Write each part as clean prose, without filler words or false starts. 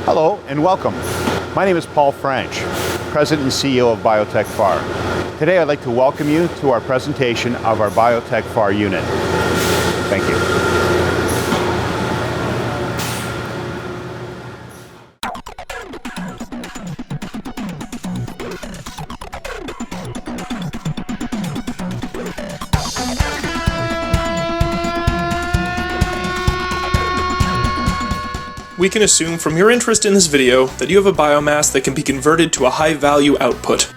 Hello and welcome. My name is Paul French, President and CEO of TechFar. Today I'd like to welcome you to our presentation of our TechFar unit. Thank you. We can assume from your interest in this video that you have a biomass that can be converted to a high-value output.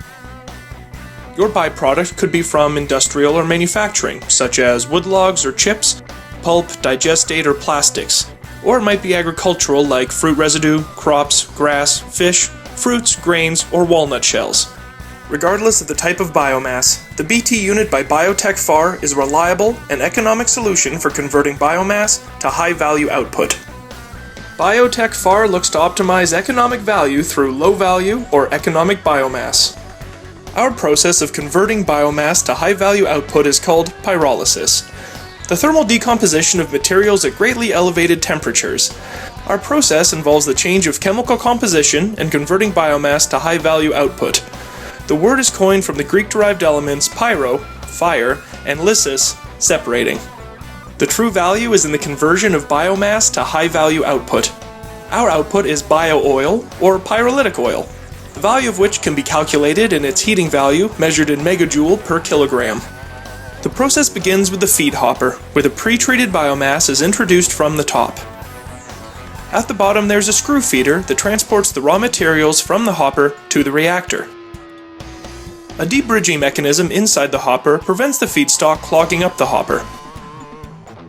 Your byproduct could be from industrial or manufacturing, such as wood logs or chips, pulp, digestate, or plastics, or it might be agricultural like fruit residue, crops, grass, fish, fruits, grains, or walnut shells. Regardless of the type of biomass, the BT unit by TechFar is a reliable and economic solution for converting biomass to high-value output. TechFar looks to optimize economic value through low-value or economic biomass. Our process of converting biomass to high-value output is called pyrolysis, the thermal decomposition of materials at greatly elevated temperatures. Our process involves the change of chemical composition and converting biomass to high-value output. The word is coined from the Greek-derived elements pyro, fire, and lysis, separating. The true value is in the conversion of biomass to high-value output. Our output is bio-oil, or pyrolytic oil, the value of which can be calculated in its heating value measured in megajoule per kilogram. The process begins with the feed hopper, where the pre-treated biomass is introduced from the top. At the bottom there's a screw feeder that transports the raw materials from the hopper to the reactor. A deep bridging mechanism inside the hopper prevents the feedstock clogging up the hopper.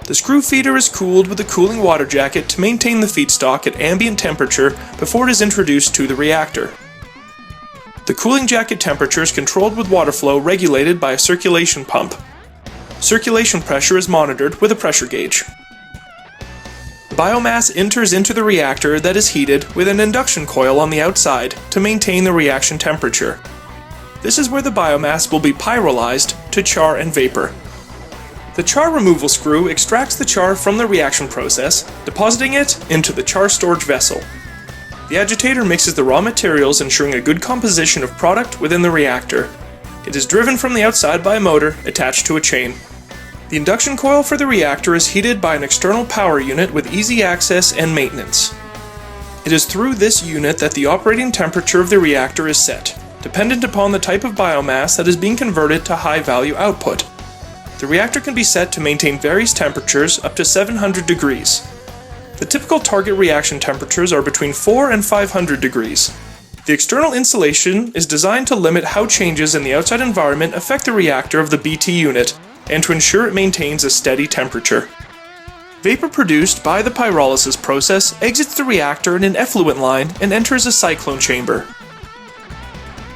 The screw feeder is cooled with a cooling water jacket to maintain the feedstock at ambient temperature before it is introduced to the reactor. The cooling jacket temperature is controlled with water flow regulated by a circulation pump. Circulation pressure is monitored with a pressure gauge. The biomass enters into the reactor that is heated with an induction coil on the outside to maintain the reaction temperature. This is where the biomass will be pyrolyzed to char and vapor. The char removal screw extracts the char from the reaction process, depositing it into the char storage vessel. The agitator mixes the raw materials, ensuring a good composition of product within the reactor. It is driven from the outside by a motor attached to a chain. The induction coil for the reactor is heated by an external power unit with easy access and maintenance. It is through this unit that the operating temperature of the reactor is set, dependent upon the type of biomass that is being converted to high-value output. The reactor can be set to maintain various temperatures up to 700 degrees. The typical target reaction temperatures are between 4 and 500 degrees. The external insulation is designed to limit how changes in the outside environment affect the reactor of the BT unit and to ensure it maintains a steady temperature. Vapor produced by the pyrolysis process exits the reactor in an effluent line and enters a cyclone chamber.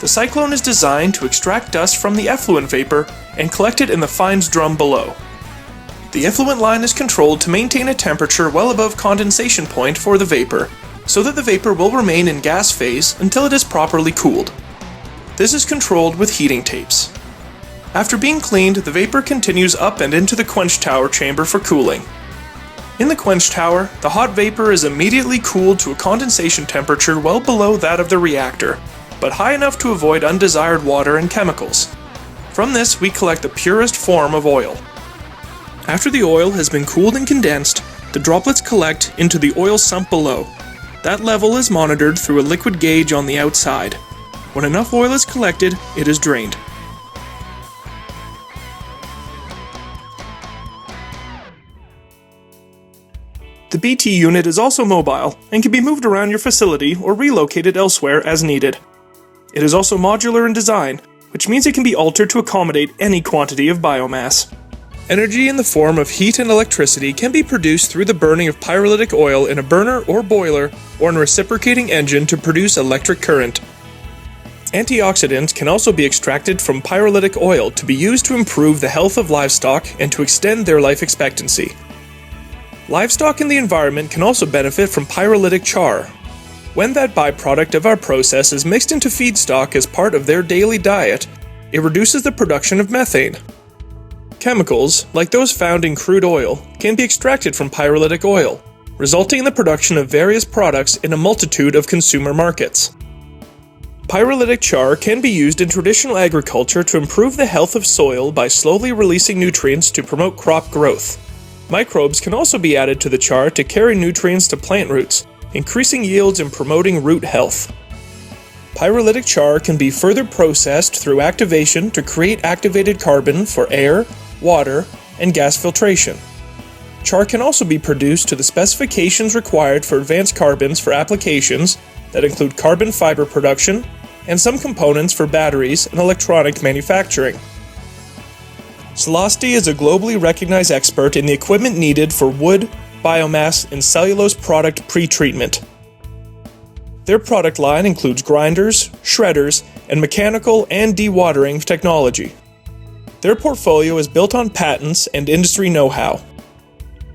The cyclone is designed to extract dust from the effluent vapor and collect it in the fines drum below. The effluent line is controlled to maintain a temperature well above condensation point for the vapor, so that the vapor will remain in gas phase until it is properly cooled. This is controlled with heating tapes. After being cleaned, the vapor continues up and into the quench tower chamber for cooling. In the quench tower, the hot vapor is immediately cooled to a condensation temperature well below that of the reactor, but high enough to avoid undesired water and chemicals. From this, we collect the purest form of oil. After the oil has been cooled and condensed, the droplets collect into the oil sump below. That level is monitored through a liquid gauge on the outside. When enough oil is collected, it is drained. The BT unit is also mobile and can be moved around your facility or relocated elsewhere as needed. It is also modular in design, which means it can be altered to accommodate any quantity of biomass. Energy in the form of heat and electricity can be produced through the burning of pyrolytic oil in a burner or boiler or in a reciprocating engine to produce electric current. Antioxidants can also be extracted from pyrolytic oil to be used to improve the health of livestock and to extend their life expectancy. Livestock in the environment can also benefit from pyrolytic char. When that byproduct of our process is mixed into feedstock as part of their daily diet, it reduces the production of methane. Chemicals, like those found in crude oil, can be extracted from pyrolytic oil. resulting in the production of various products in a multitude of consumer markets. Pyrolytic char can be used in traditional agriculture to improve the health of soil by slowly releasing nutrients to promote crop growth. Microbes can also be added to the char to carry nutrients to plant roots, increasing yields and promoting root health. Pyrolytic char can be further processed through activation to create activated carbon for air, water, and gas filtration. Char can also be produced to the specifications required for advanced carbons for applications that include carbon fiber production and some components for batteries and electronic manufacturing. Celesti is a globally recognized expert in the equipment needed for wood, biomass, and cellulose product pre-treatment. Their product line includes grinders, shredders, and mechanical and dewatering technology. Their portfolio is built on patents and industry know-how.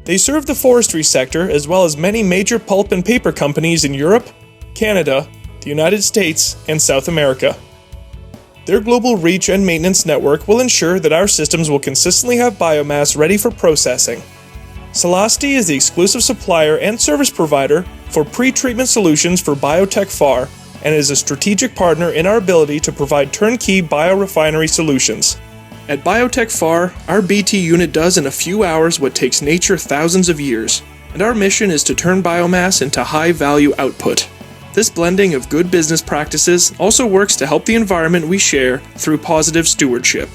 They serve the forestry sector as well as many major pulp and paper companies in Europe, Canada, the United States, and South America. Their global reach and maintenance network will ensure that our systems will consistently have biomass ready for processing. Celesti is the exclusive supplier and service provider for pre-treatment solutions for TechFar and is a strategic partner in our ability to provide turnkey biorefinery solutions. At TechFar, our BT unit does in a few hours what takes nature thousands of years, and our mission is to turn biomass into high-value output. This blending of good business practices also works to help the environment we share through positive stewardship.